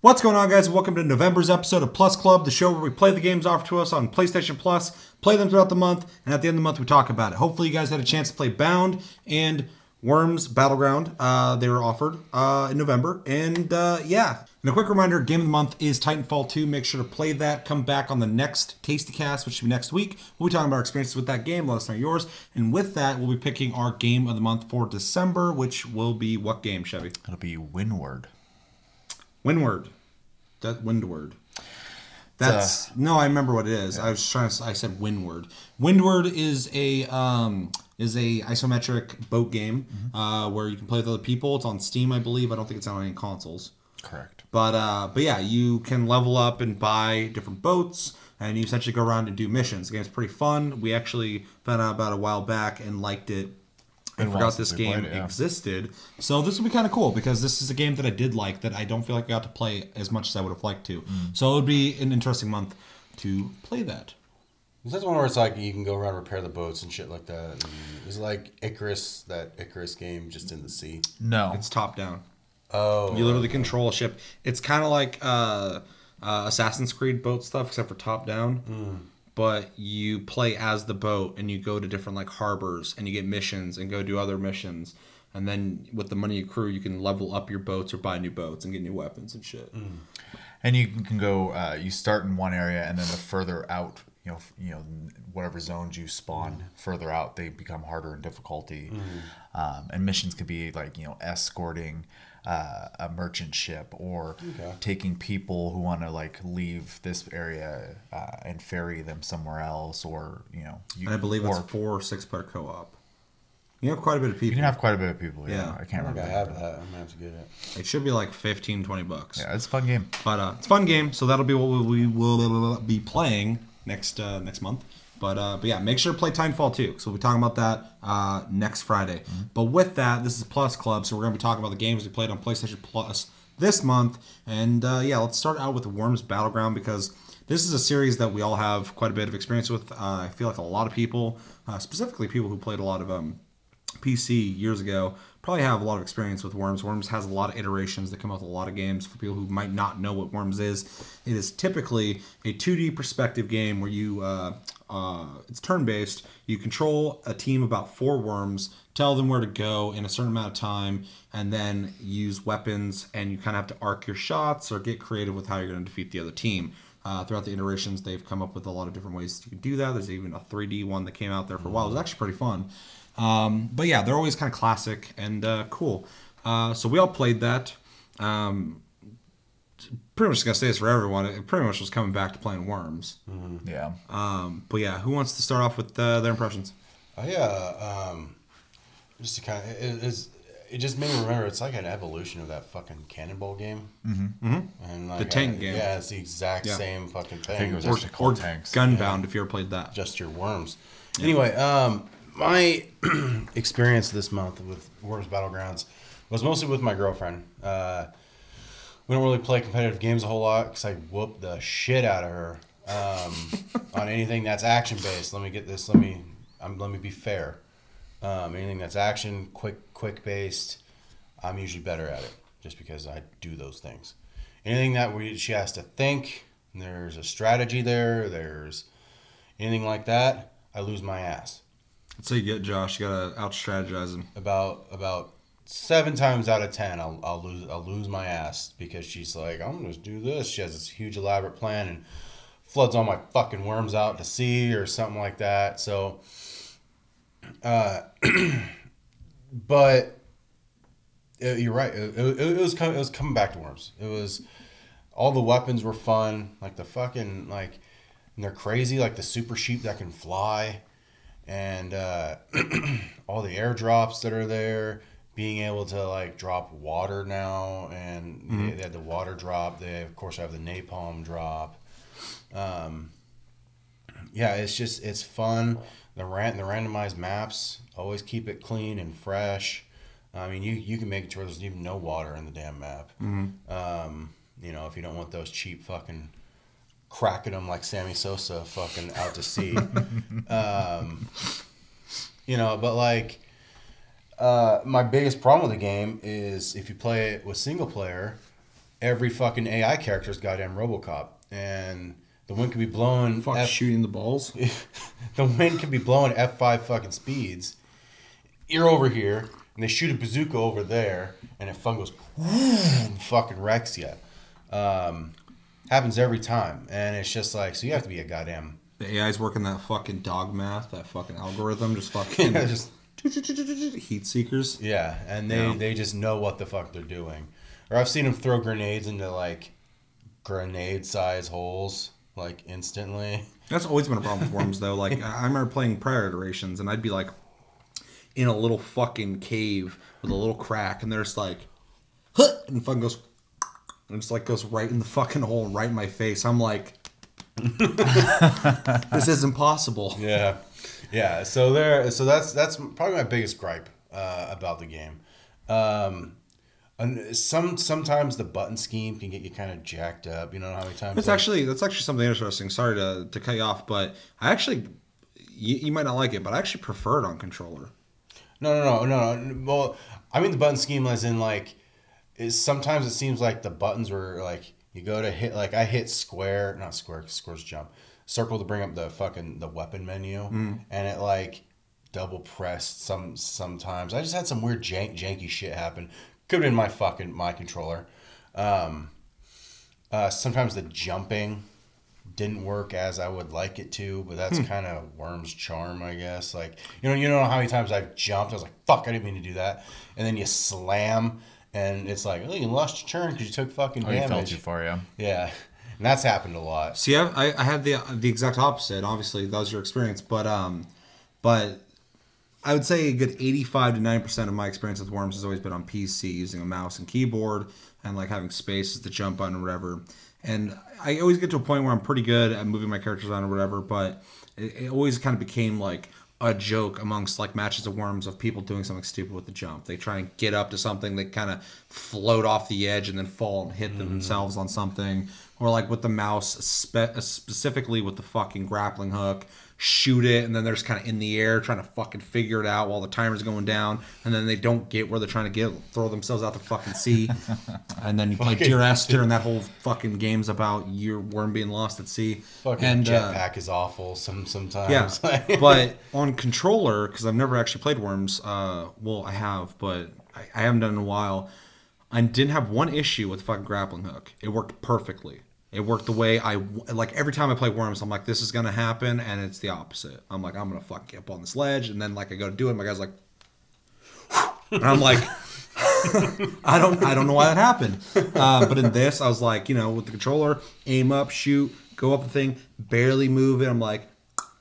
What's going on, guys? Welcome to November's episode of Plus Club, the show where we play the games offered to us on PlayStation Plus, play them throughout the month, and at the end of the month we talk about it. Hopefully you guys had a chance to play Bound and Worms Battleground. They were offered in November, and yeah. And a quick reminder, game of the month is Titanfall 2. Make sure to play that. Come back on the next Tasty Cast, which should be next week. We'll be talking about our experiences with that game. Let us know yours. And with that, we'll be picking our game of the month for December, which will be what game, Chevy? It'll be Windward. Windward. Windward. That's no, I remember what it is. Yeah. I said Windward. Windward is a isometric boat game where you can play with other people. It's on Steam, I believe. I don't think it's on any consoles. Correct. But yeah, you can level up and buy different boats, and you essentially go around and do missions. The game's pretty fun. We actually found out about it a while back and liked it. I forgot this game existed. So this will be kind of cool because this is a game that I did like that I don't feel like I got to play as much as I would have liked to. So it would be an interesting month to play that. Is that the one where it's like you can go around and repair the boats and shit like that? And is it like Icarus, that Icarus game just in the sea? No. It's top down. Oh. You literally control a ship. It's kind of like Assassin's Creed boat stuff except for top down. But you play as the boat and you go to different like harbors and you get missions and go do other missions. And then with the money you accrue, you can level up your boats or buy new boats and get new weapons and shit. And you can go. You start in one area, and then the further out, you know, whatever zones you spawn further out, they become harder in difficulty. And missions could be like escorting a merchant ship or taking people who want to like leave this area and ferry them somewhere else, or and I believe it's 4 or 6 player co-op. You have quite a bit of people. You can have quite a bit of people. Yeah. I can't remember. I have that. I'm gonna have to get it. It should be like $15-20. Yeah, it's a fun game. But it's a fun game, so that'll be what we will be playing next month. But yeah, make sure to play Titanfall 2, because we'll be talking about that next Friday. But with that, this is Plus Club, so we're going to be talking about the games we played on PlayStation Plus this month. And yeah, let's start out with Worms Battleground, because this is a series that we all have quite a bit of experience with. I feel like a lot of people, specifically people who played a lot of PC years ago, probably have a lot of experience with Worms. Worms has a lot of iterations that come out with a lot of games. For people who might not know what Worms is, it is typically a 2D perspective game where you it's turn-based. You control a team of about 4 worms, tell them where to go in a certain amount of time, and then use weapons, and you kind of have to arc your shots or get creative with how you're going to defeat the other team. Throughout the iterations, they've come up with a lot of different ways to do that. There's even a 3D one that came out there for a while. It was actually pretty fun. But yeah, they're always kind of classic and cool. So we all played that. Pretty much gonna say this for everyone. It pretty much was coming back to playing Worms. Yeah. But yeah, who wants to start off with their impressions? Just to kind of it just made me remember it's like an evolution of that fucking Cannonball game. And like, the tank game. Yeah, it's the exact same fucking thing. I think it was actually called Tanks. Gunbound, if you ever played that. Just your worms. Yeah. Anyway, my experience this month with Worms Battlegrounds was mostly with my girlfriend. We don't really play competitive games a whole lot because I whoop the shit out of her on anything that's action based. Let me be fair. Anything that's action, quick based, I'm usually better at it just because I do those things. Anything that she has to think, there's a strategy there's anything like that, I lose my ass. That's how you get Josh. You gotta out strategize him. About 7 times out of 10, I'll lose my ass because she's like, I'm gonna just do this. She has this huge elaborate plan and floods all my fucking worms out to sea or something like that. So, but you're right. It was coming back to Worms. It was all the weapons were fun, like the fucking like, and they're crazy, like the super sheep that can fly. And all the airdrops that are there, being able to like drop water now, and they had the water drop. They of course have the napalm drop. Yeah, it's fun. The randomized maps always keep it clean and fresh. I mean, you can make it to where there's even no water in the damn map. If you don't want those cheap fucking cracking them like Sammy Sosa fucking out to sea. But like my biggest problem with the game is if you play it with single player, every fucking AI character is goddamn RoboCop, and the wind could be blowing. Shooting the balls. The wind could be blowing F5 fucking speeds. You're over here, and they shoot a bazooka over there, and it fucking goes and fucking wrecks you. Happens every time, and it's just like, so you have to be a goddamn. The AI's working that fucking dog math, that fucking algorithm, just fucking just heat seekers. yeah, and they just know what the fuck they're doing. Or I've seen them throw grenades into like grenade size holes like instantly. That's always been a problem with worms though. Like I remember playing prior iterations, and I'd be like in a little fucking cave with a little crack, and there's like, huh, and fucking goes, and just like goes right in the fucking hole, right in my face. I'm like, this isn't possible. Yeah. So that's probably my biggest gripe about the game. And sometimes the button scheme can get you kind of jacked up. You know how many times That's actually something interesting. Sorry to cut you off, but I actually, you might not like it, but I actually prefer it on controller. No. Well, I mean the button scheme as in like, sometimes it seems like the buttons were like, you go to hit, like I hit square, not square, because square's jump, circle to bring up the weapon menu, and it like double pressed sometimes. I just had some weird janky shit happen. Could have been my controller. Sometimes the jumping didn't work as I would like it to, but that's kind of Worm's charm, I guess. Like, you know how many times I've jumped, I was like, fuck, I didn't mean to do that. And then you slam, and it's like, oh, you lost your turn because you took fucking damage. You fell too far, yeah. Yeah. And that's happened a lot. See, I had the exact opposite. Obviously, that was your experience, but I would say a good 85 to 90% of my experience with Worms has always been on PC, using a mouse and keyboard, and like having spaces to jump on or whatever. And I always get to a point where I'm pretty good at moving my characters on or whatever, but it always kind of became like a joke amongst like matches of Worms of people doing something stupid with the jump. They try and get up to something, they kind of float off the edge and then fall and hit themselves on something. Or like with the mouse, specifically with the fucking grappling hook, shoot it, and then they're just kind of in the air trying to fucking figure it out while the timer's going down, and then they don't get where they're trying to get, throw themselves out to fucking sea. And then you play Dear Esther, and that whole fucking game's about your worm being lost at sea. Fucking jetpack is awful sometimes. Yeah, but on controller, because I've never actually played Worms, well, I have, but I haven't done it in a while. I didn't have one issue with fucking grappling hook. It worked perfectly. It worked the way I like. Every time I play Worms, I'm like, this is gonna happen, and it's the opposite. I'm like, I'm gonna fucking get up on this ledge, and then like I go to do it, and my guy's like, and I'm like, I don't know why that happened. But in this, I was like, with the controller, aim up, shoot, go up the thing, barely move it. I'm like,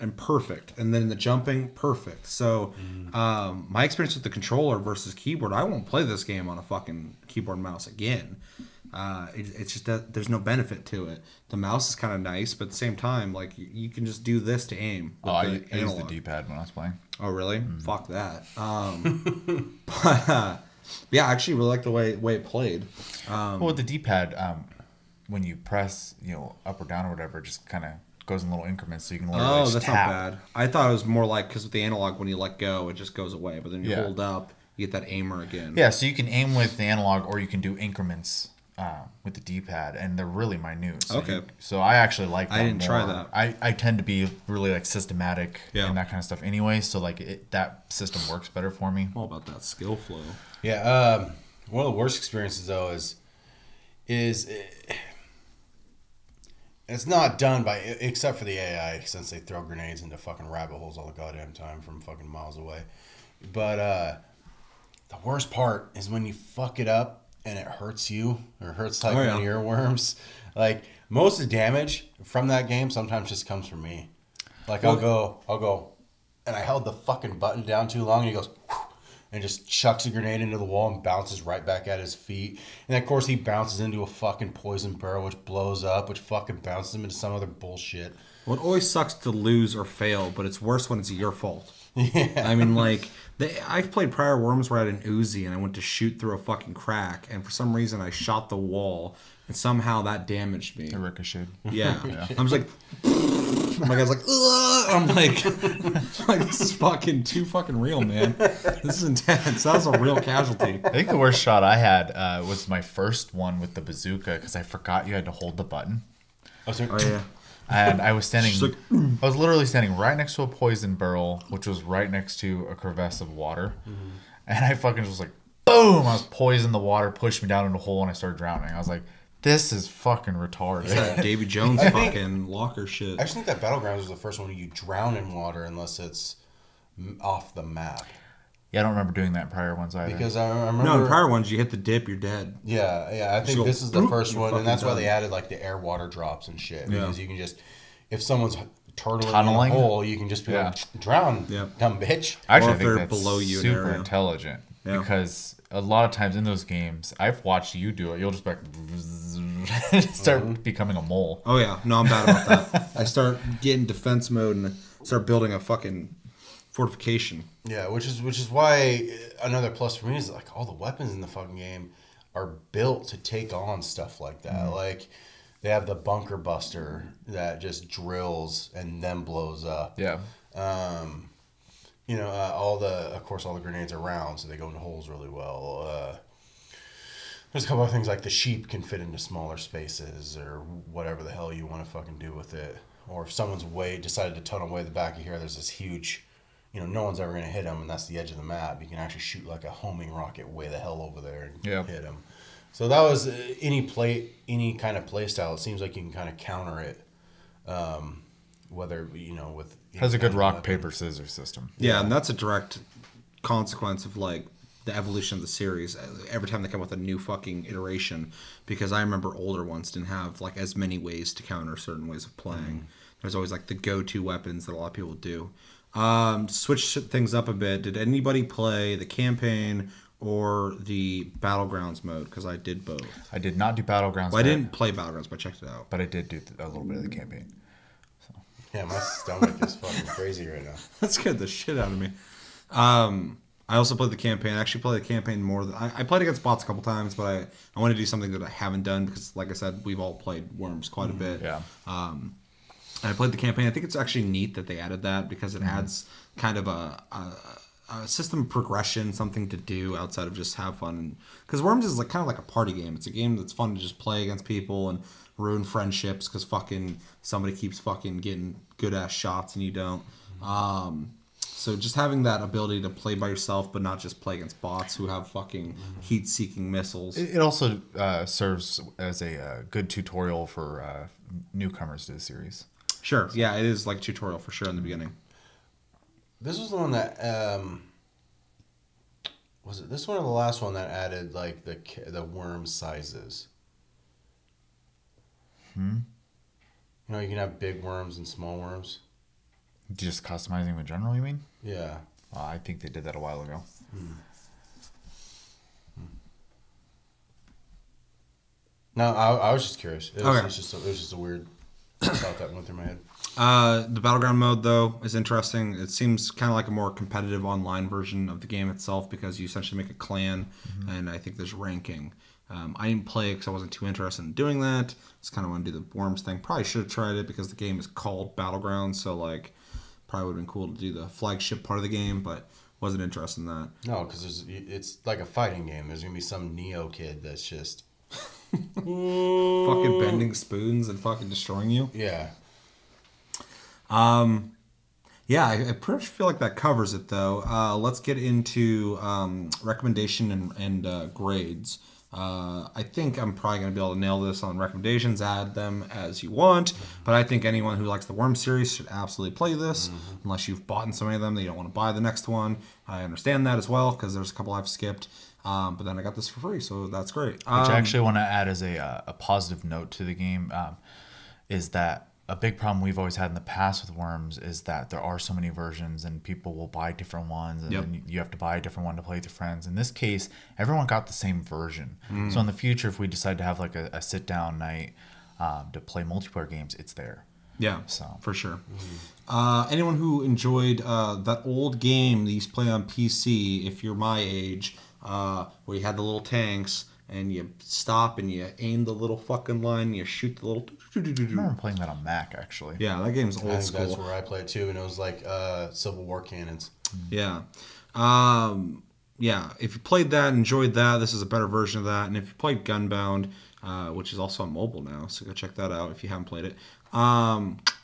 and perfect. And then in the jumping, perfect. So my experience with the controller versus keyboard, I won't play this game on a fucking keyboard and mouse again. It's just that there's no benefit to it. The mouse is kind of nice, but at the same time, like you can just do this to aim. Oh, I used the D-pad when I was playing. Oh, really? Fuck that. But yeah, I actually really like the way it played. Well, with the D-pad, when you press, up or down or whatever, it just kind of goes in little increments, so you can literally just that's tap. not bad. I thought it was more like, because with the analog, when you let go, it just goes away. But then you hold up, you get that aimer again. Yeah, so you can aim with the analog, or you can do increments with the D-pad, and they're really minute. So okay. So I actually like that. I didn't try that. I tend to be really like systematic and that kind of stuff anyway, so like that system works better for me. All about that skill flow. Yeah. One of the worst experiences though is it's not done by, except for the AI, since they throw grenades into fucking rabbit holes all the goddamn time from fucking miles away. But the worst part is when you fuck it up and it hurts you, or hurts like one of your worms. Like, most of the damage from that game sometimes just comes from me. Like, I'll go, and I held the fucking button down too long, and he goes, and just chucks a grenade into the wall and bounces right back at his feet. And of course he bounces into a fucking poison barrel, which blows up, which fucking bounces him into some other bullshit. Well, it always sucks to lose or fail, but it's worse when it's your fault. Yeah. I mean, like, I've played prior Worms where I had an Uzi and I went to shoot through a fucking crack, and for some reason I shot the wall, and somehow that damaged me. It ricocheted. Yeah. I was like, my guy's like, ugh! I'm like, this is fucking too fucking real, man. This is intense. That was a real casualty. I think the worst shot I had was my first one with the bazooka because I forgot you had to hold the button. Oh, yeah. And I was standing, Just like, I was literally standing right next to a poison barrel, which was right next to a crevasse of water. And I fucking just was like, boom! I was poisoned. The water pushed me down in a hole and I started drowning. I was like, this is fucking retarded. It's that Davy Jones fucking locker shit. I just think that Battlegrounds is the first one where you drown in water unless it's off the map. Yeah, I don't remember doing that in prior ones either. Because I remember... No, in prior ones, you hit the dip, you're dead. Yeah. I think So, this is the first you're one, and that's why fucking they added like the air water drops and shit. Yeah. Because you can just... If someone's tunneling Tunneling? in a hole, you can just be like, drown, dumb bitch. Actually, Or I if think they're that's below you in super area. intelligent Yeah. because a lot of times in those games, I've watched you do it. You'll just be like, start becoming a mole. Oh, yeah. No, I'm bad about that. I start getting defense mode and start building a fucking fortification. Yeah, which is why another plus for me is like all the weapons in the fucking game are built to take on stuff like that. Like they have the bunker buster that just drills and then blows up. Yeah. All the grenades are round, so they go into holes really well. There's a couple of things like the sheep can fit into smaller spaces or whatever the hell you want to fucking do with it. Or if someone's decided to tunnel way the back of here, there's this huge, no one's ever going to hit them, and that's the edge of the map. You can actually shoot like a homing rocket way the hell over there and hit them. So that was any kind of play style. It seems like you can kind of counter it, whether with Has a good rock, weapon. paper, scissors system. Yeah, and that's a direct consequence of like the evolution of the series. Every time they come with a new fucking iteration, because I remember older ones didn't have like as many ways to counter certain ways of playing. There's always like the go-to weapons that a lot of people do. Switch things up a bit. Did anybody play the campaign or the Battlegrounds mode? Because I did both. I did not do Battlegrounds. Well, I didn't play Battlegrounds, but I checked it out. But I did do a little bit of the campaign. Yeah, my stomach is fucking crazy right now. That scared the shit out of me. I also played the campaign. I actually played the campaign more than I played against bots a couple times, but I want to do something that I haven't done because, like I said, we've all played Worms quite a bit. Yeah. And I played the campaign. I think it's actually neat that they added that because it adds kind of a system of progression, something to do outside of just have fun. Because Worms is like kind of like a party game. It's a game that's fun to just play against people and ruin friendships because fucking somebody keeps fucking getting good ass shots and you don't. So just having that ability to play by yourself, but not just play against bots who have fucking heat-seeking missiles. It also serves as a good tutorial for newcomers to the series. Sure, yeah, it is like a tutorial for sure in the beginning. This was the one that was it this one or the last one that added like the worm sizes? You can have big worms and small worms. Just customizing them in general, you mean? Yeah. I think they did that a while ago. No, I was just curious. It was, Okay. it was just a weird thought that went through my head. The Battleground mode, though, is interesting. It seems kind of like a more competitive online version of the game itself because you essentially make a clan, and I think there's ranking. I didn't play it because I wasn't too interested in doing that. Just kind of want to do the Worms thing. Probably should have tried it because the game is called Battlegrounds, so like probably would have been cool to do the flagship part of the game, but wasn't interested in that. No, because it's like a fighting game. There's gonna be some Neo kid that's just Fucking bending spoons and fucking destroying you. yeah. Yeah, I pretty much feel like that covers it, though. Let's get into recommendation and grades. I think I'm probably going to be able to nail this on recommendations, add them as you want. But I think anyone who likes the Worm series should absolutely play this. Unless you've bought so many of them that you don't want to buy the next one. I understand that as well, because there's a couple I've skipped. But then I got this for free, so that's great. Which I actually want to add as a positive note to the game is that a big problem we've always had in the past with Worms is that there are so many versions and people will buy different ones and then you have to buy a different one to play with your friends. In this case, everyone got the same version. So in the future, if we decide to have like a sit-down night to play multiplayer games, it's there. Yeah, So for sure. Anyone who enjoyed that old game that you used to play on PC, if you're my age, where you had the little tanks and you stop and you aim the little fucking line, and you shoot the little. I remember playing that on Mac actually. Yeah, that game's I old think school. that's where I played too, and it was like Civil War cannons. Yeah. Yeah, if you played that and enjoyed that, this is a better version of that. And if you played Gunbound, which is also on mobile now, so go check that out if you haven't played it.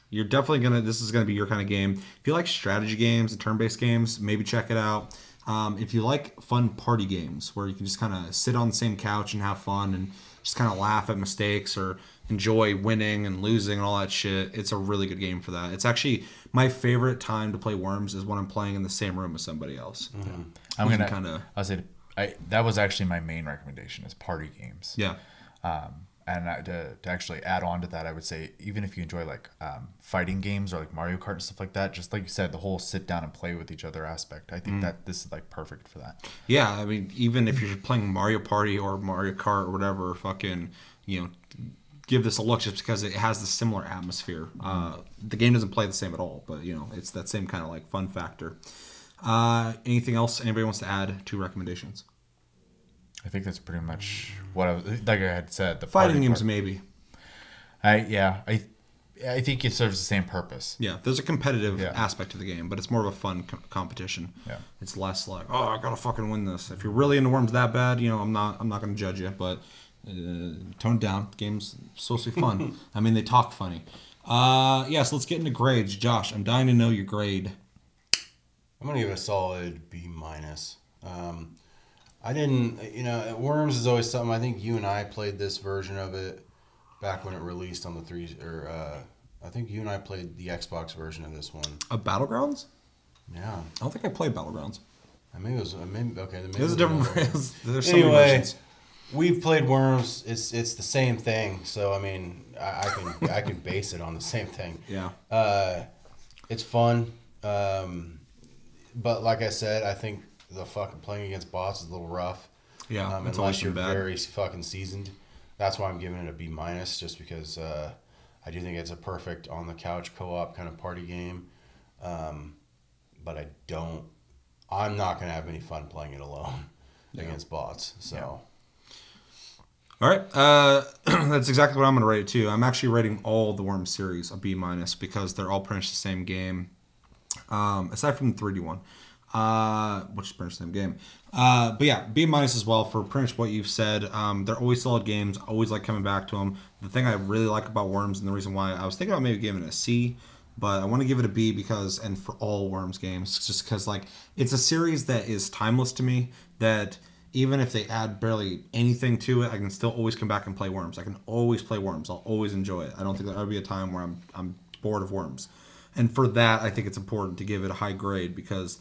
You're definitely this is gonna be your kind of game. If you like strategy games and turn-based games, maybe check it out. If you like fun party games where you can just kind of sit on the same couch and have fun and just kind of laugh at mistakes or enjoy winning and losing and all that shit, it's a really good game for that. It's actually my favorite time to play Worms is when I'm playing in the same room with somebody else. Mm-hmm. That was actually my main recommendation is party games. Yeah. And to actually add on to that, I would say even if you enjoy like fighting games or like Mario Kart and stuff like that, just like you said, the whole sit down and play with each other aspect, I think that this is like perfect for that. Yeah, I mean, even if you're playing Mario Party or Mario Kart or whatever, give this a look just because it has the similar atmosphere. The game doesn't play the same at all, but it's that same kind of like fun factor. Anything else anybody wants to add to recommendations? I think that's pretty much what like I had said. The Fighting party games, part. maybe. I think it serves the same purpose. Yeah, there's a competitive aspect to the game, but it's more of a fun competition. Yeah, it's less like, oh, I gotta fucking win this. If you're really into Worms that bad, I'm not gonna judge you, but tone it down. The game's supposed to be fun. I mean, they talk funny. So let's get into grades. Josh, I'm dying to know your grade. I'm gonna give it a solid B-. I didn't, Worms is always something. I think you and I played this version of it back when it released on the I think you and I played the Xbox version of this one. Battlegrounds? Yeah. I don't think I played Battlegrounds. Maybe it was, okay. There's a different, there's so many versions. We've played Worms. It's the same thing. So, I mean, I can base it on the same thing. Yeah. It's fun. But like I said, I think the fucking playing against bots is a little rough. Yeah, unless you're very fucking seasoned. That's why I'm giving it a B-, just because I do think it's a perfect on the couch co-op kind of party game. But I'm not gonna have any fun playing it alone against bots. So. All right, that's exactly what I'm gonna rate it too. I'm actually rating all the Worms series a B- because they're all pretty much the same game, aside from the 3D one. Which is pretty much the same game. But yeah, B- as well for pretty much what you've said. They're always solid games. Always like coming back to them. The thing I really like about Worms, and the reason why I was thinking about maybe giving it a C, but I want to give it a B and for all Worms games, just because like it's a series that is timeless to me. That even if they add barely anything to it, I can still always come back and play Worms. I can always play Worms. I'll always enjoy it. I don't think there'll ever be a time where I'm bored of Worms. And for that, I think it's important to give it a high grade because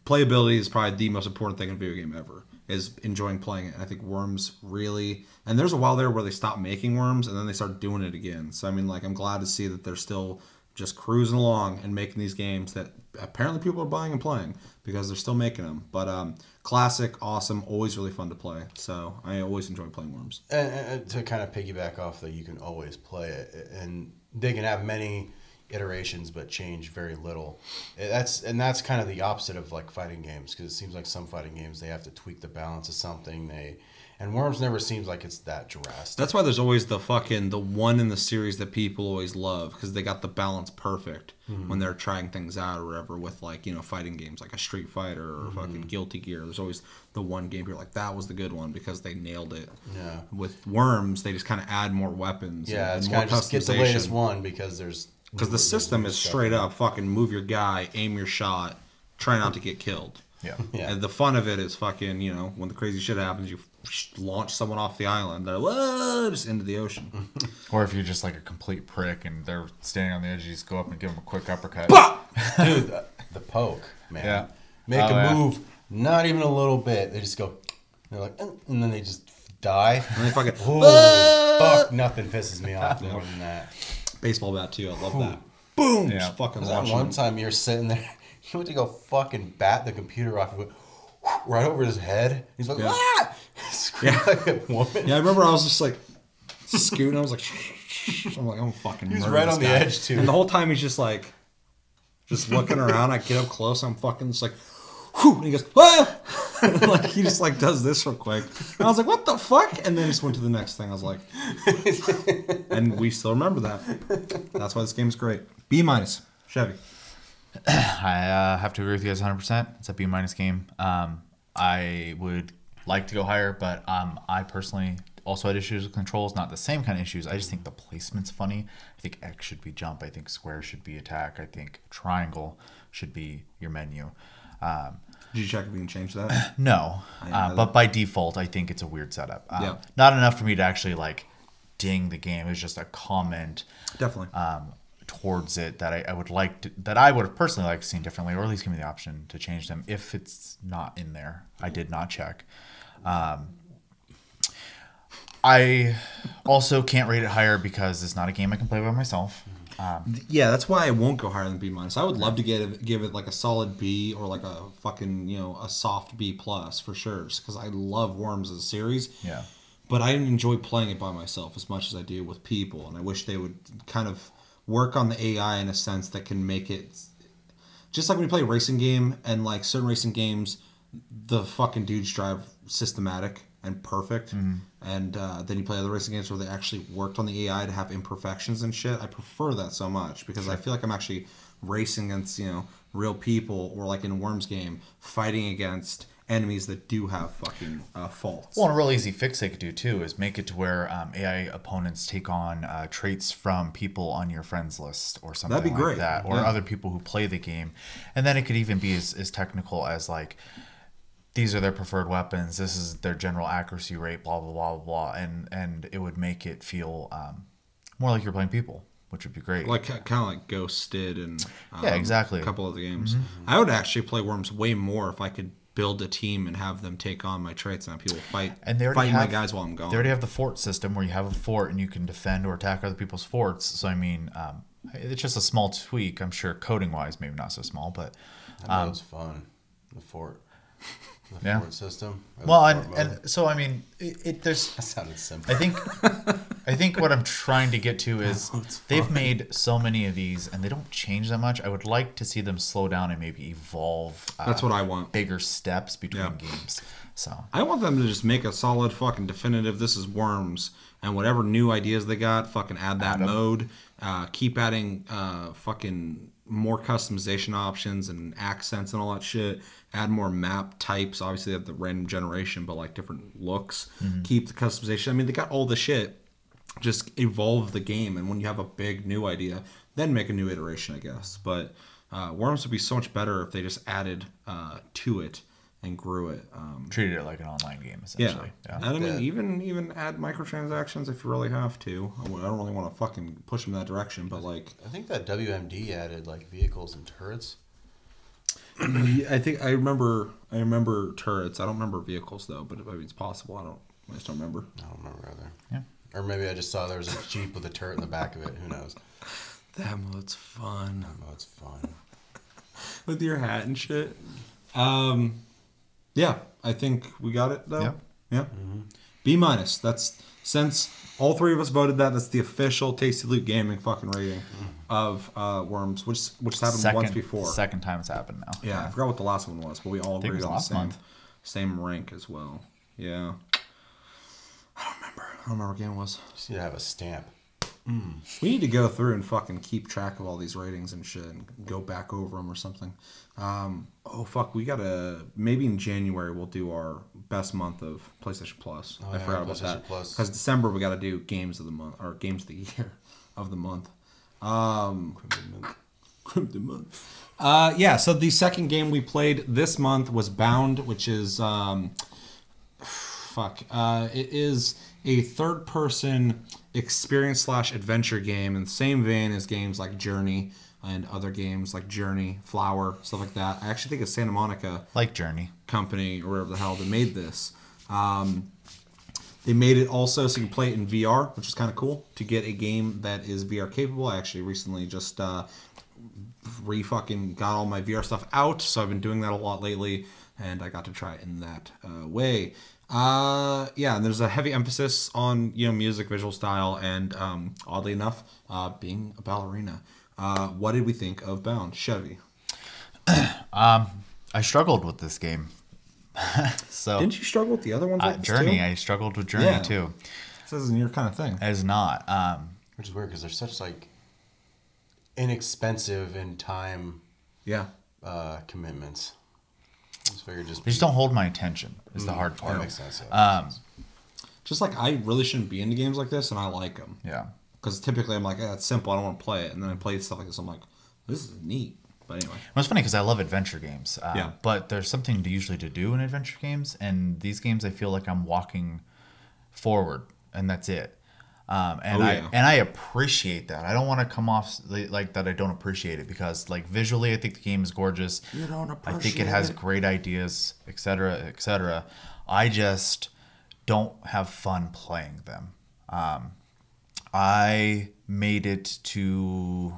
playability is probably the most important thing in a video game ever, is enjoying playing it. And I think Worms really... And there's a while there where they stopped making Worms, and then they started doing it again. So, I mean, like, I'm glad to see that they're still just cruising along and making these games that apparently people are buying and playing because they're still making them. But classic, awesome, always really fun to play. So I always enjoy playing Worms. And to kind of piggyback off that, you can always play it. And they can have many iterations but change very little. That's kind of the opposite of like fighting games, because it seems like some fighting games they have to tweak the balance of something. And Worms never seems like it's that drastic. That's why there's always the one in the series that people always love, because they got the balance perfect when they're trying things out or whatever with like, fighting games like a Street Fighter or fucking Guilty Gear. There's always the one game you're like, that was the good one because they nailed it. Yeah. With Worms, they just kind of add more weapons. Yeah, it's kind of just get the latest one because the system is straight up fucking move your guy, aim your shot, try not to get killed. Yeah. And the fun of it is fucking, when the crazy shit happens, you launch someone off the island. They're just into the ocean. Or if you're just like a complete prick and they're standing on the edge, you just go up and give them a quick uppercut. Dude, the poke, man. Yeah. Make a move, not even a little bit. They just go, they're like, and then they just die. And they fucking, fuck, nothing pisses me off more than that. Baseball bat too, I love that. Boom! Yeah. Just fucking launch. One time you're sitting there, you went to go fucking bat the computer off, and went right over his head. He's like, screaming like a woman. Yeah, I remember I was just like scooting. I was like, I'm like, I'm fucking. He's right on the edge too. And the whole time he's just like, just looking around. I get up close. I'm fucking just like, whew, and he goes, "Whoa!" Like he just like does this real quick. And I was like, "What the fuck?" And then just went to the next thing. I was like, and we still remember that. That's why this game's great. B-, Chevy. I have to agree with you guys 100%. It's a B- game. I would like to go higher, but I personally also had issues with controls. Not the same kind of issues. I just think the placement's funny. I think X should be jump. I think square should be attack. I think triangle should be your menu. Did you check if you can change that? No, but by default, I think it's a weird setup. Yeah. Not enough for me to actually like ding the game. It was just a comment. Definitely. Towards it that I would like to, that I would have personally liked to see differently, or at least give me the option to change them if it's not in there. I did not check. I also can't rate it higher because it's not a game I can play by myself. Yeah, that's why I won't go higher than B-. I would love to give it like a solid B or like a fucking, a soft B+ for sure, just because I love Worms as a series. Yeah. But I didn't enjoy playing it by myself as much as I do with people, and I wish they would kind of work on the AI in a sense that can make it just like when you play a racing game, and like certain racing games, the fucking dudes drive systematic and perfect, and then you play other racing games where they actually worked on the AI to have imperfections and shit. I prefer that so much because I feel like I'm actually racing against real people, or like in a Worms game fighting against enemies that do have fucking faults. Well, and a real easy fix they could do too is make it to where AI opponents take on traits from people on your friends list or something. That'd be great. Like that, or other people who play the game, and then it could even be as technical as like, these are their preferred weapons, this is their general accuracy rate, blah blah blah blah, and it would make it feel more like you're playing people, which would be great. Like kind of like Ghost did, and yeah, exactly. a couple of the games. I would actually play Worms way more if I could build a team and have them take on my traits and have people fight my guys while I'm gone. They already have the fort system where you have a fort and you can defend or attack other people's forts. So I mean, it's just a small tweak. I'm sure coding wise, maybe not so small, but that was fun. The fort. The fort system. Well, and so I mean, there's. That sounded simple. I think what I'm trying to get to is they've made so many of these and they don't change that much. I would like to see them slow down and maybe evolve. That's what I want. Bigger steps between games. So I want them to just make a solid fucking definitive. This is Worms, and whatever new ideas they got, fucking add that mode. Keep adding fucking more customization options and accents and all that shit. Add more map types. Obviously, they have the random generation, but like different looks. Keep the customization. I mean, they got all the shit. Just evolve the game, and when you have a big new idea, then make a new iteration, I guess. But Worms would be so much better if they just added to it and grew it. Treated it like an online game, essentially. Yeah. And I mean, even add microtransactions if you really have to. I don't really want to fucking push them in that direction, but like... I think that WMD added like vehicles and turrets. I think I remember turrets. I don't remember vehicles though, but I mean, it's possible. I just don't remember. I don't remember either. Yeah. Or maybe I just saw there was a Jeep with a turret in the back of it. Who knows? That mode's fun. That mode's fun. With your hat and shit. Yeah, I think we got it though. Yeah. B-. That's, since all three of us voted that's the official Tasty Loot Gaming fucking rating of Worms, which happened once before. Second time it's happened now. Yeah, I forgot what the last one was, but we all agreed on the same month. Same rank as well. Yeah. I don't remember what game it was. Just need to have a stamp. We need to go through and fucking keep track of all these ratings and shit and go back over them or something. We gotta, maybe in January we'll do our best month of PlayStation Plus. I forgot about that. Because December we gotta do games of the month, or games of the year of the month. Crimson Month. Yeah, so the second game we played this month was Bound, which is it is a third-person experience/adventure game in the same vein as games like Journey and other games like Journey, Flower, stuff like that. I actually think it's Santa Monica, like Journey company or whatever the hell that made this. They made it also so you can play it in VR, which is kind of cool to get a game that is VR capable. I actually recently just fucking got all my VR stuff out, so I've been doing that a lot lately, and I got to try it in that way. And there's a heavy emphasis on music, visual style, and oddly enough, being a ballerina. What did we think of Bound, Chevy? I I struggled with this game. So Didn't you struggle with the other ones like this Journey, too? I struggled with Journey Yeah. too. This isn't your kind of thing. It's not. Which is weird because they're such like inexpensive in time Yeah. commitments. I just figured They just don't hold my attention. Is the hard part. That makes sense. Yeah. Just like I really shouldn't be into games like this, and I like them. Yeah. Because typically I'm like, it's simple. I don't want to play it. And then I play stuff like this. I'm like, this is neat. But anyway. Well, it's funny because I love adventure games. Yeah. But there's something usually to do in adventure games, and these games I feel like I'm walking forward, and that's it. And I appreciate that. I don't want to come off like that. I don't appreciate it because like visually, I think the game is gorgeous. You don't appreciate I think it has great ideas, etc., etc. I just don't have fun playing them. I made it to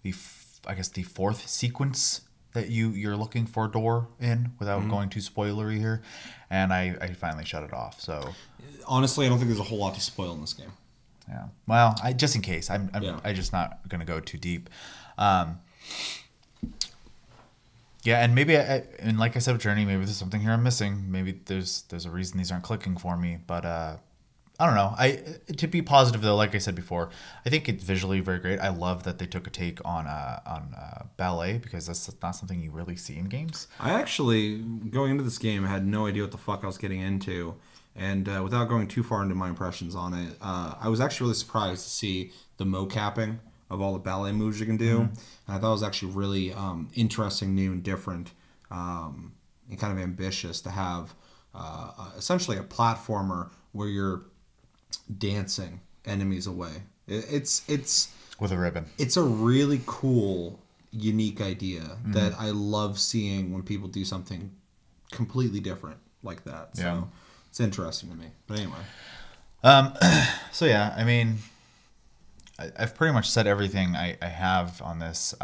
the fourth sequence that you're looking for a door in without going too spoilery here, and I finally shut it off. So honestly, I don't think there's a whole lot to spoil in this game. yeah, well, just in case, I'm just not gonna go too deep. Yeah, and maybe and like I said with Journey, maybe there's something here I'm missing. Maybe there's a reason these aren't clicking for me, but I don't know. To be positive though, like I said before, I think it's visually very great. I love that they took a take on ballet because that's not something you really see in games. I actually, going into this game, had no idea what the fuck I was getting into. And without going too far into my impressions on it, I was actually really surprised to see the mo-capping of all the ballet moves you can do. And I thought it was actually really interesting, new, and different, and kind of ambitious to have essentially a platformer where you're dancing enemies away. It's With a ribbon. It's a really cool, unique idea that I love seeing when people do something completely different like that. So Yeah. it's interesting to me. But anyway. So yeah, I mean, I've pretty much said everything I have on this,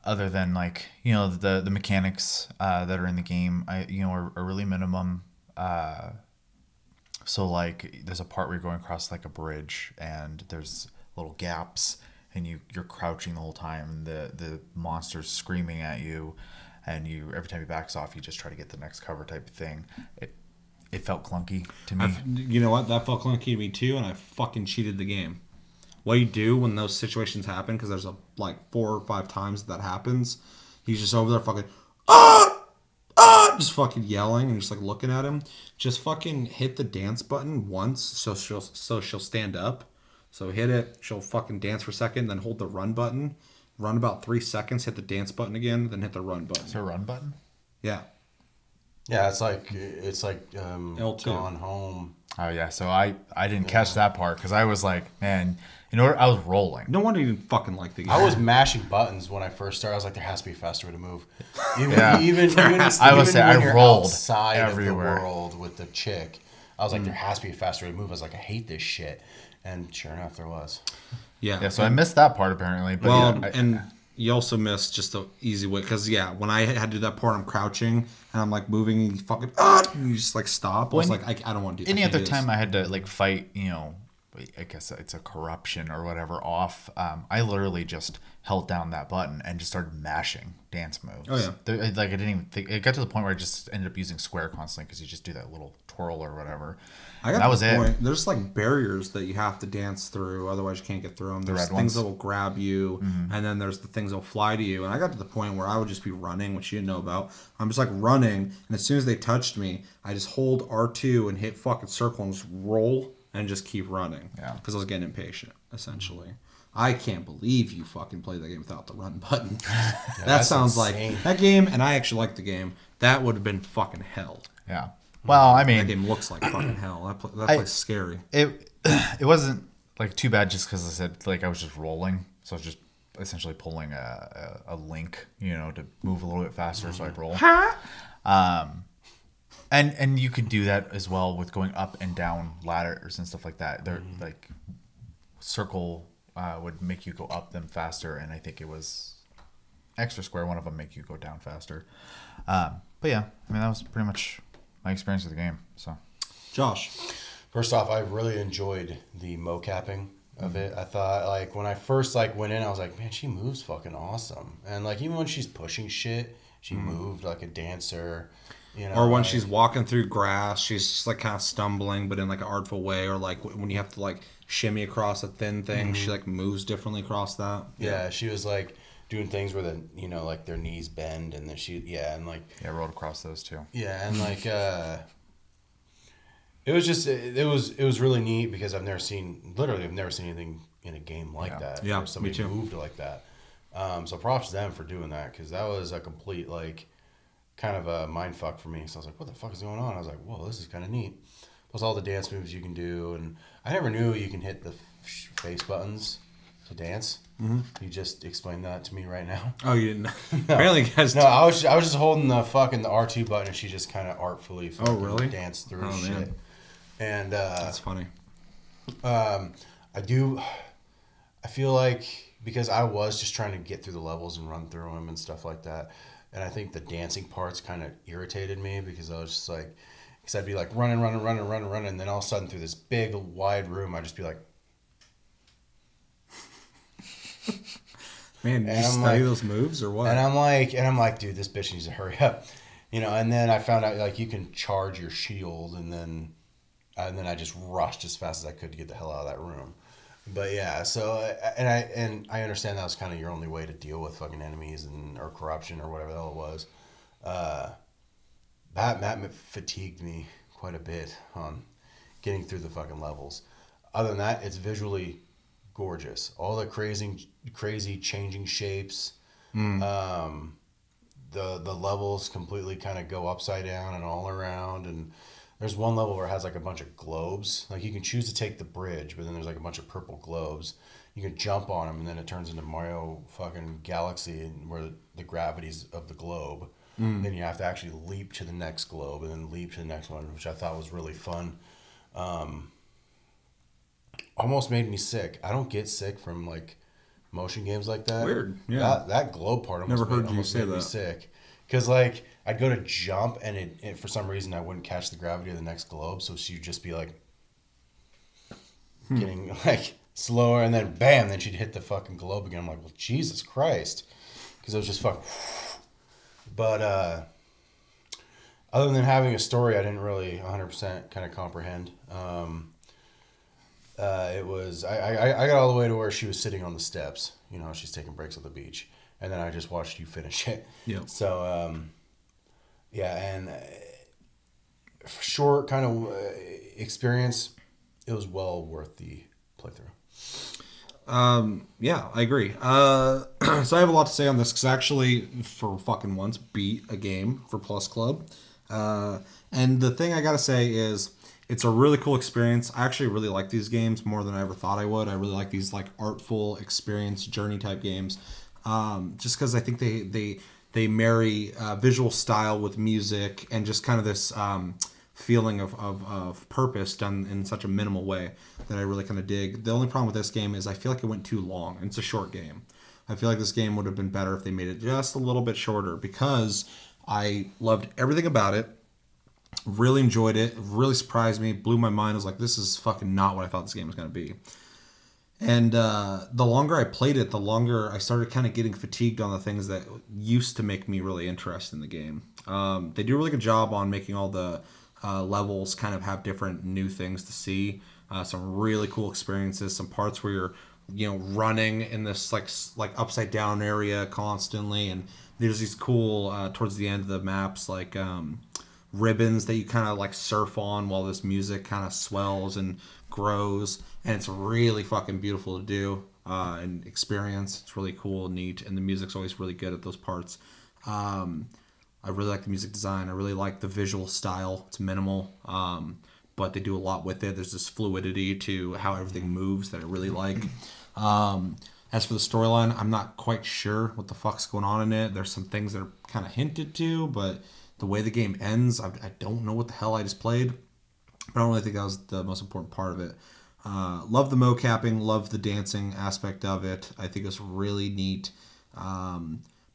other than like, you know, the mechanics that are in the game, are really minimum. So like there's a part where you're going across like a bridge and there's little gaps and you're crouching the whole time and the monster's screaming at you, and every time he backs off you just try to get the next cover type of thing. It felt clunky to me. You know what? That felt clunky to me too, and I fucking cheated the game. What you do when those situations happen, because there's like 4 or 5 times that happens, he's just over there fucking just fucking yelling and just like looking at him. Just fucking hit the dance button once so she'll stand up. So hit it, she'll fucking dance for a second, then hold the run button. Run about 3 seconds, hit the dance button again, then hit the run button. Is there a run button? Yeah. Yeah, it's like L2. Gone Home. Oh yeah, so I didn't catch that part because I was like, man, I was rolling. No wonder you didn't fucking like the game. I was mashing buttons when I first started. I was like, there has to be a faster way to move. Even I when you're rolled outside everywhere. of the world with the chick, I was like, there has to be a faster way to move. I was like, I hate this shit. And sure enough, there was. Yeah. So I missed that part apparently. But Well, yeah, and you also missed just the easy way. Because, yeah, when I had to do that part, I'm crouching and I'm like moving and you fucking, and you just like stop. I was like, I don't want to do that. any other time I had to like fight, I guess it's a corruption or whatever off. I literally just held down that button and just started mashing dance moves. Oh, yeah. Like I didn't even think. It got to the point where I just ended up using square constantly because you just do that little twirl or whatever. That was it. There's like barriers that you have to dance through, otherwise you can't get through them. There's red things ones. that will grab you, and then there's the things that will fly to you. And I got to the point where I would just be running, which you didn't know about. I'm just like running, and as soon as they touched me, I just hold R2 and hit fucking circle and just roll and just keep running. Yeah. Because I was getting impatient, essentially. I can't believe you fucking played that game without the run button. That sounds insane. like that game, and I actually like the game. That would have been fucking hell. Yeah. Well, I That mean, game looks like fucking hell. That place is scary. it wasn't like too bad just because I said like I was just rolling, so I was just essentially pulling a link, to move a little bit faster so I'd roll. And you could do that as well with going up and down ladders and stuff like that. They're like circle would make you go up them faster, and I think it was extra square. One of them make you go down faster. But yeah, I mean that was pretty much my experience with the game. So, Josh. First off, I really enjoyed the mo-capping. of it. I thought, like, when I first, like, went in, I was like, man, she moves fucking awesome. And, like, even when she's pushing shit, she moved like a dancer, you know. Or when like, she's walking through grass, she's just like kind of stumbling, but in like an artful way. Or like when you have to like shimmy across a thin thing, she like moves differently across that. yeah, she was, like, doing things where, like, their knees bend, and then and, like... Yeah, I rolled across those too. Yeah, and, like, it was just, it was really neat because I've never seen anything in a game like that. Yeah, where somebody me too. moved like that. So props to them for doing that, because that was a complete, like, kind of a mind fuck for me. So I was like, what the fuck is going on? I was like, whoa, this is kind of neat. Plus all the dance moves you can do. And I never knew you can hit the face buttons to dance. Mm-hmm. You just explained that to me right now. Oh, you didn't? Apparently, guys. No, I was just holding the R2 button, and she just kind of artfully really? danced through Oh, shit. man. And That's funny. I feel like, because I was just trying to get through the levels and run through them and stuff like that, and I think the dancing parts kind of irritated me, because I was just like, because I'd be like running, and then all of a sudden through this big wide room, I'd just be like, Man, did you study those moves or what? and I'm like, dude, this bitch needs to hurry up, you know. And then I found out, like, you can charge your shield, and then I just rushed as fast as I could to get the hell out of that room. But yeah, so I understand that was kind of your only way to deal with fucking enemies or corruption or whatever the hell it was. That fatigued me quite a bit on getting through the fucking levels. Other than that, it's visually gorgeous. All the crazy changing shapes. The levels completely kind of go upside down and all around, and there's one level where it has like a bunch of globes. Like, you can choose to take the bridge, but then there's like a bunch of purple globes. You can jump on them, and then it turns into Mario fucking Galaxy, where the gravity's of the globe. Then you have to actually leap to the next globe, and then leap to the next one, which I thought was really fun. Almost made me sick. I don't get sick from, like, motion games like that. Weird. Yeah. That globe part Never heard you almost say made me that. sick. Because, like, I'd go to jump, and it for some reason I wouldn't catch the gravity of the next globe, so she'd just be, like, getting, like, slower, and then bam, then she'd hit the fucking globe again. I'm like, well, Jesus Christ. Because it was just fucking... But other than having a story, I didn't really 100% kind of comprehend. It was... I got all the way to where she was sitting on the steps. You know, she's taking breaks at the beach. And then I just watched you finish it. Yeah. So, yeah, and short kind of experience, it was well worth the playthrough. Yeah, I agree. So I have a lot to say on this, because actually, for fucking once, beat a game for Plus Club. And the thing I gotta say is, it's a really cool experience. I actually really like these games more than I ever thought I would. I really like these, like, artful experience journey type games. Just because I think they marry visual style with music, and just kind of this feeling of purpose done in such a minimal way that I really kind of dig. The only problem with this game is I feel like it went too long, and it's a short game. I feel like this game would have been better if they made it just a little bit shorter, because I loved everything about it. Really enjoyed it. Really surprised me. Blew my mind. I was like, this is fucking not what I thought this game was going to be. And the longer I played it, the longer I started kind of getting fatigued on the things that used to make me really interested in the game. They do a really good job on making all the levels kind of have different new things to see. Some really cool experiences. Some parts where you're, running in this like upside down area constantly, and there's these cool towards the end of the maps, like ribbons that you kind of like surf on while this music kind of swells and grows, and it's really fucking beautiful to do and experience. It's really cool and neat, and the music's always really good at those parts. I really like the music design. I really like the visual style. It's minimal, but they do a lot with it. There's this fluidity to how everything moves that I really like. As for the storyline, I'm not quite sure what the fuck's going on in it. There's some things that are kind of hinted to, but the way the game ends, I don't know what the hell I just played. But I don't really think that was the most important part of it. Love the mocapping, love the dancing aspect of it. I think it's really neat.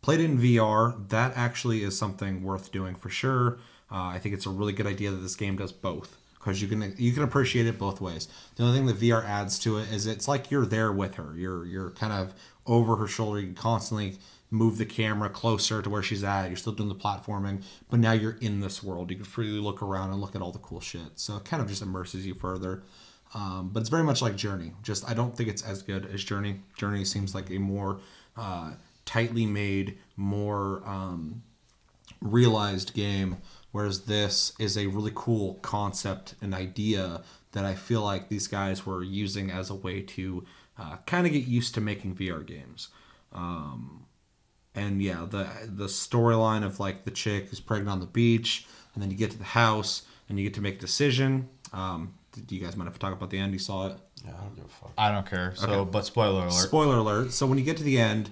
Played it in VR. That actually is something worth doing for sure. I think it's a really good idea that this game does both. because you can appreciate it both ways. The only thing that VR adds to it is it's like you're there with her. You're kind of over her shoulder. You can constantly move the camera closer to where she's at. You're still doing the platforming, but now you're in this world. You can freely look around and look at all the cool shit. So it kind of just immerses you further. But it's very much like Journey. Just I don't think it's as good as Journey. Journey seems like a more tightly made, more realized game, whereas this is a really cool concept and idea that I feel like these guys were using as a way to kind of get used to making VR games. And yeah, the storyline of like the chick who's pregnant on the beach, and then you get to the house and you get to make a decision. Do you guys mind if I talk about the end? You saw it? Yeah, I don't give a fuck. I don't care. So, Okay. but spoiler alert. Spoiler alert. So when you get to the end,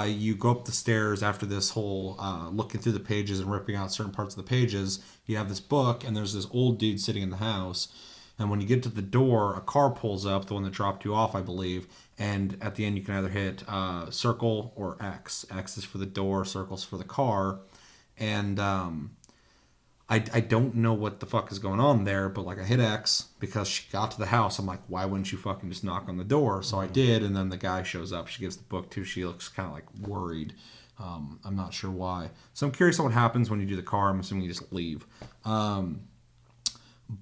you go up the stairs after this whole looking through the pages and ripping out certain parts of the pages. You have this book, and there's this old dude sitting in the house. And when you get to the door, a car pulls up, the one that dropped you off, I believe. And at the end, you can either hit circle or X. X is for the door, circle's for the car. And I don't know what the fuck is going on there, but like I hit X because she got to the house. I'm like, why wouldn't you fucking just knock on the door? So I did, and then the guy shows up. She gives the book to. She looks kind of like worried. I'm not sure why. So I'm curious on what happens when you do the car. I'm assuming you just leave.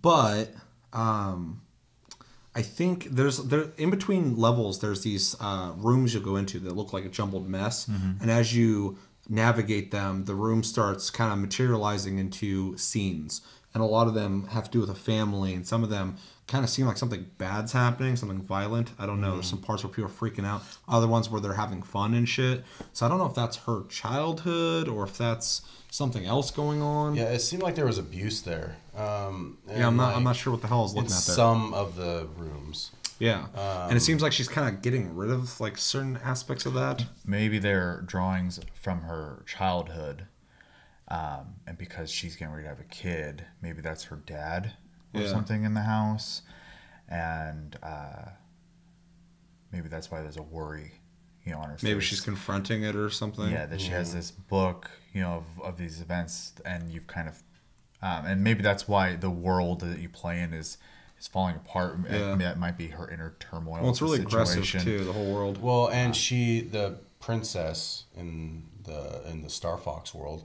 But I think there in between levels. There's these rooms you'll go into that look like a jumbled mess, and as you navigate them, the room starts kind of materializing into scenes, and a lot of them have to do with a family, and some of them kind of seem like something bad's happening, something violent. I don't know. There's some parts where people are freaking out, other ones where they're having fun and shit. So I don't know if that's her childhood or if that's something else going on. Yeah, it seemed like there was abuse there. Yeah, I'm not sure what the hell I was looking in at there. some of the rooms. Yeah, and it seems like she's kind of getting rid of like certain aspects of that. Maybe they're drawings from her childhood, and because she's getting ready to have a kid, maybe that's her dad or something in the house, and maybe that's why there's a worry, on her face. Maybe she's confronting it or something. Yeah, that she has this book, of these events, and you've kind of, and maybe that's why the world that you play in is falling apart. Yeah. That might be her inner turmoil. Well, it's really situation. aggressive too. The whole world. Well, and the princess in the Star Fox world,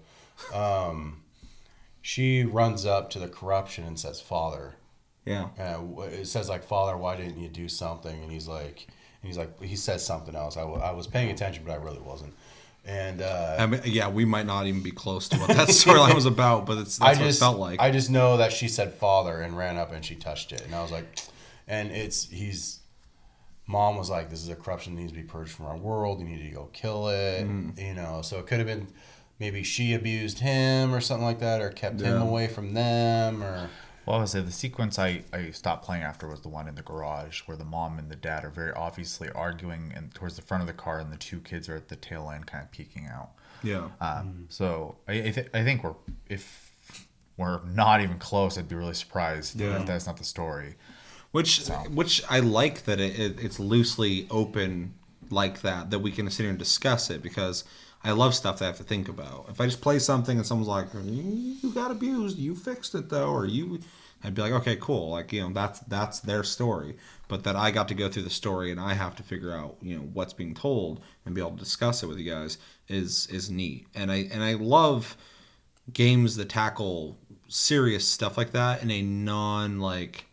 she runs up to the corruption and says, "Father." Yeah. It says like, "Father, why didn't you do something?" And he says something else. I was paying attention, but I really wasn't. And I mean, yeah, we might not even be close to what that storyline was about, but that's what it felt like. I just know that she said "father" and ran up and she touched it, and I was like, and mom was like, "This is a corruption that needs to be purged from our world. You need to go kill it." So it could have been maybe she abused him or something like that, or kept him away from them, or. Well, I would say the sequence I stopped playing after was the one in the garage where the mom and the dad are very obviously arguing and towards the front of the car, and the two kids are at the tail end kind of peeking out. Yeah. So I think if we're not even close, I'd be really surprised if that's not the story. Which I like that it's loosely open like that we can sit here and discuss it, because I love stuff that I have to think about. If I just play something and someone's like, "You got abused, you fixed it though," or I'd be like, "Okay, cool." Like, that's their story. But that I got to go through the story and I have to figure out, what's being told and be able to discuss it with you guys is neat. And I love games that tackle serious stuff like that in a non like,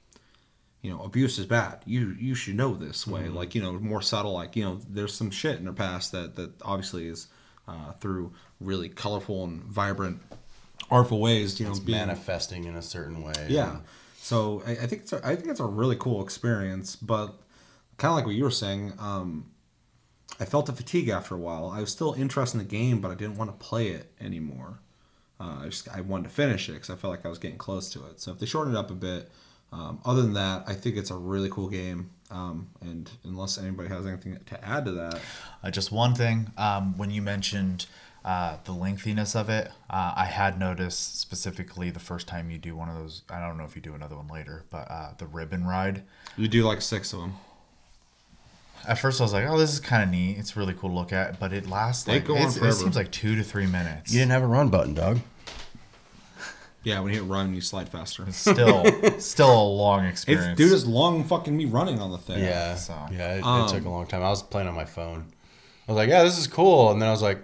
abuse is bad. You should know this way. Like, more subtle. Like, there's some shit in their past that obviously is through really colorful and vibrant, artful ways. It's manifesting in a certain way. Yeah. So I think it's a really cool experience. But kind of like what you were saying, I felt a fatigue after a while. I was still interested in the game, but I didn't want to play it anymore. I wanted to finish it because I felt like I was getting close to it. So if they shorten it up a bit. Other than that, I think it's a really cool game. And unless anybody has anything to add to that. Just one thing, when you mentioned the lengthiness of it, I had noticed specifically the first time you do one of those, I don't know if you do another one later, but the ribbon ride. You do like 6 of them. At first I was like, oh, this is kind of neat. It's really cool to look at, but it lasts like, it seems like 2 to 3 minutes. You didn't have a run button, dog. Yeah, when you hit run, you slide faster. It's still a long experience. Dude, it's long fucking me running on the thing. Yeah, So. yeah, it took a long time. I was playing on my phone. I was like, yeah, this is cool, and then I was like,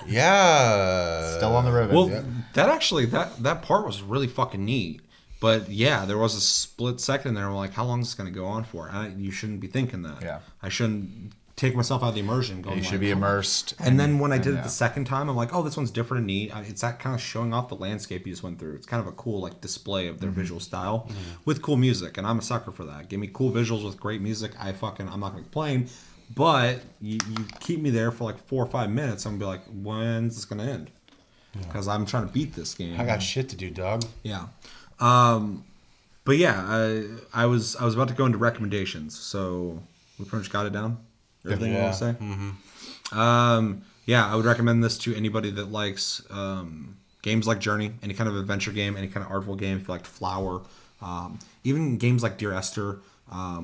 yeah, Still on the ribbon. Well, Yeah. that actually that part was really fucking neat. But yeah, there was a split second there. I'm like, how long is this going to go on for? You shouldn't be thinking that. Yeah. I shouldn't take myself out of the immersion. Going You should like, be immersed. And then when I did it the second time, I'm like, oh, this one's different and neat. It's that kind of showing off the landscape you just went through. It's kind of a cool like display of their visual style with cool music, and I'm a sucker for that. Give me cool visuals with great music. I'm not going to complain. But you keep me there for like 4 or 5 minutes. I'm gonna be like, when's this gonna end? Because I'm trying to beat this game. I got shit to do, dog. Yeah. But yeah, I was about to go into recommendations, so we pretty much got it down. Everything you want to say? Yeah, I would recommend this to anybody that likes games like Journey, any kind of adventure game, any kind of artful game. If you liked Flower, even games like Dear Esther,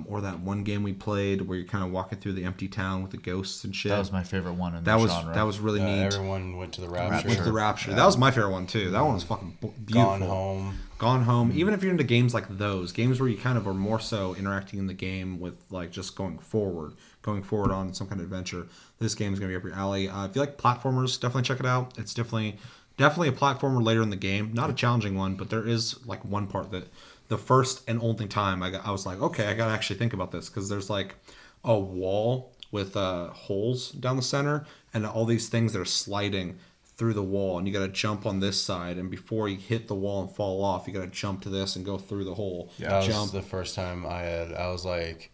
or that one game we played where you're kind of walking through the empty town with the ghosts and shit. That was my favorite one in that the was genre. that was really neat. Everyone went to the Rapture. With the Rapture. That was my favorite one too. That one was fucking beautiful. Gone Home. Even if you're into games like those, games where you kind of are more so interacting in the game with like just going forward on some kind of adventure, this game is going to be up your alley. If you like platformers, definitely check it out. It's definitely a platformer later in the game. Not a challenging one, but there is like one part that the first and only time I was like, okay, I got to actually think about this, because there's like a wall with holes down the center and all these things that are sliding through the wall, and you got to jump on this side, and before you hit the wall and fall off, you got to jump to this and go through the hole. Yeah, that was the first time I was like,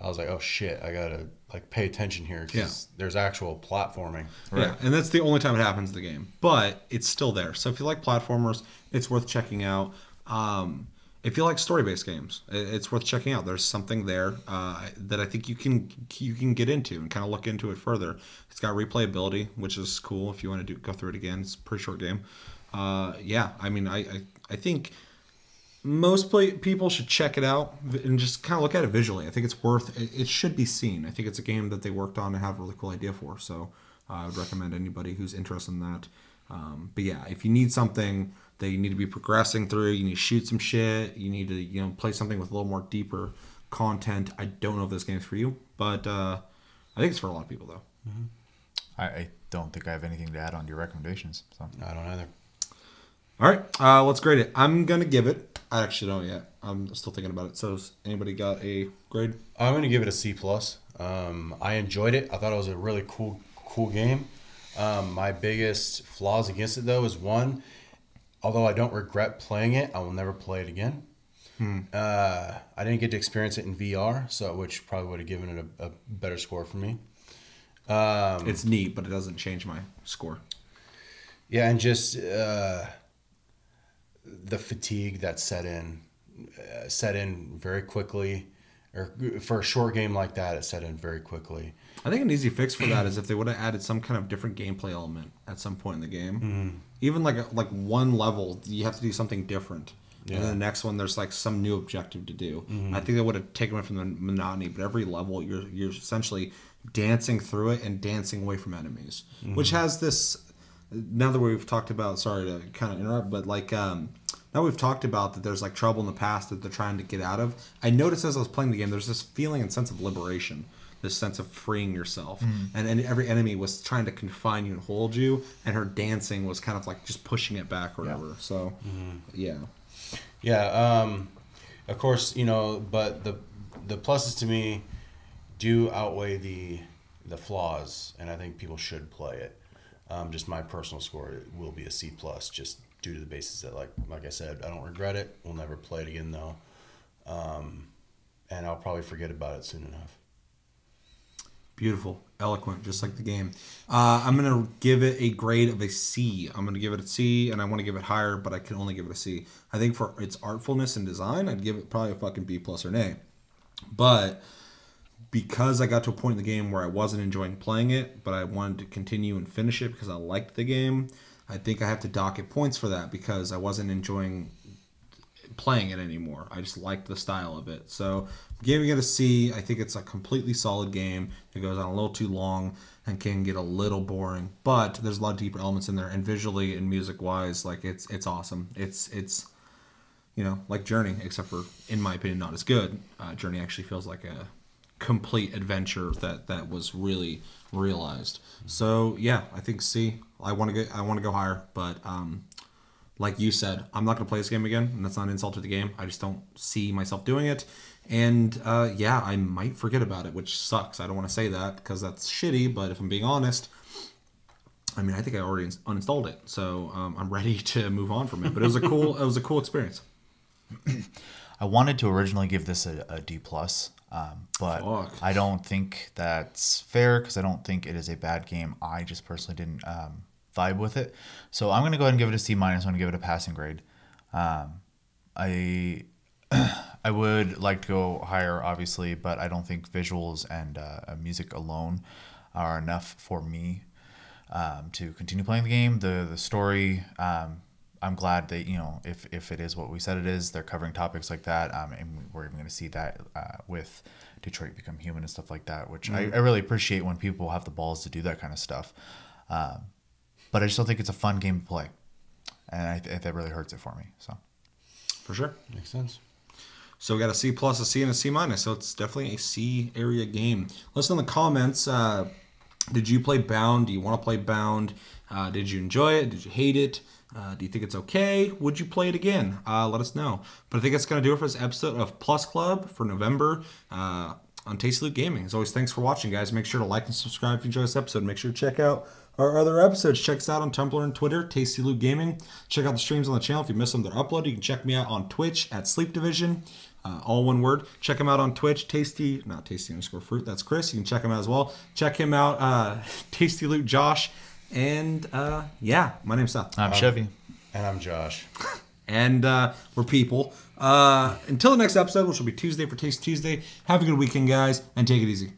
oh shit, I gotta like pay attention here, because there's actual platforming. Right. Yeah, and that's the only time it happens in the game, but it's still there. So if you like platformers, it's worth checking out. If you like story-based games, it's worth checking out. There's something there that I think you can get into and kind of look into it further. It's got replayability, which is cool if you want to go through it again. It's a pretty short game. Yeah, I mean, I think most people should check it out and just kind of look at it visually. I think it's worth it should be seen. I think it's a game that they worked on and have a really cool idea for. So I would recommend anybody who's interested in that. But yeah, if you need something that you need to be progressing through, you need to shoot some shit, you need to play something with a little more deeper content, I don't know if this game's for you, but I think it's for a lot of people though. Mm-hmm. I don't think I have anything to add on to your recommendations. So. I don't either. All right, let's grade it. I'm gonna give it. I actually don't yet. I'm still thinking about it. So, has anybody got a grade? I'm gonna give it a C+. I enjoyed it. I thought it was a really cool game. My biggest flaws against it though is one. Although I don't regret playing it, I will never play it again. I didn't get to experience it in VR, which probably would have given it a better score for me. It's neat, but it doesn't change my score. Yeah, and just the fatigue that set in very quickly. Or for a short game like that, it set in very quickly. I think an easy fix for that is if they would have added some kind of different gameplay element at some point in the game. Even like one level, you have to do something different. Yeah. And then the next one, there's like some new objective to do. I think that would have taken away from the monotony. But every level, you're essentially dancing through it and dancing away from enemies, which has this. Now that we've talked about, sorry to kind of interrupt, but like now we've talked about that there's like trouble in the past that they're trying to get out of. I noticed as I was playing the game, there's this feeling and sense of liberation. This sense of freeing yourself, and every enemy was trying to confine you and hold you, and her dancing was kind of like just pushing it back or whatever. So, yeah. Of course, but the pluses to me do outweigh the flaws, and I think people should play it. Just my personal score will be a C+, just due to the basis that, like I said, I don't regret it. We'll never play it again though, and I'll probably forget about it soon enough. Beautiful, eloquent, just like the game. I'm going to give it a grade of a C. I'm going to give it a C, and I want to give it higher, but I can only give it a C. I think for its artfulness and design, I'd give it probably a fucking B+ or an A. But because I got to a point in the game where I wasn't enjoying playing it, but I wanted to continue and finish it because I liked the game, I think I have to dock it points for that because I wasn't enjoying playing it anymore. I just liked the style of it. So I'm Giving it a C. I think it's a completely solid game. It goes on a little too long and can get a little boring, but there's a lot of deeper elements in there, and visually and music wise, like it's awesome. It's like Journey, except for, in my opinion, not as good. Journey actually feels like a complete adventure that was really realized. So yeah, I think C. I want to go higher, but like you said, I'm not going to play this game again, and that's not an insult to the game. I just don't see myself doing it. And I might forget about it, which sucks. I don't want to say that because that's shitty, but if I'm being honest, I mean, I think I already uninstalled it, so I'm ready to move on from it. But it was a cool experience. I wanted to originally give this a D+, but Fuck. I don't think that's fair because I don't think it is a bad game. I just personally didn't vibe with it, so I'm gonna go ahead and give it a C-. I'm gonna give it a passing grade. I would like to go higher, obviously, but I don't think visuals and music alone are enough for me to continue playing the game. The story, I'm glad that, if it is what we said it is, they're covering topics like that, and we're even going to see that with Detroit Become Human and stuff like that, which I really appreciate when people have the balls to do that kind of stuff. But I just don't think it's a fun game to play, and that really hurts it for me. So, For sure. Makes sense. So we got a C+, a C, and a C-. So it's definitely a C area game. Listen in the comments. Did you play Bound? Do you want to play Bound? Did you enjoy it? Did you hate it? Do you think it's okay? Would you play it again? Let us know. But I think that's going to do it for this episode of Plus Club for November on Tasty Loot Gaming. As always, thanks for watching, guys. Make sure to like and subscribe if you enjoy this episode. Make sure to check out our other episodes. Check us out on Tumblr and Twitter, Tasty Loot Gaming. Check out the streams on the channel. If you missed them, they're uploaded. You can check me out on Twitch at Sleep Division. All one word. Check him out on Twitch, Tasty_fruit. That's Chris. You can check him out as well. Check him out, Tasty Loot Josh. And my name's Seth. I'm Chevy. And I'm Josh. And we're people. Until the next episode, which will be Tuesday for Taste Tuesday. Have a good weekend, guys, and take it easy.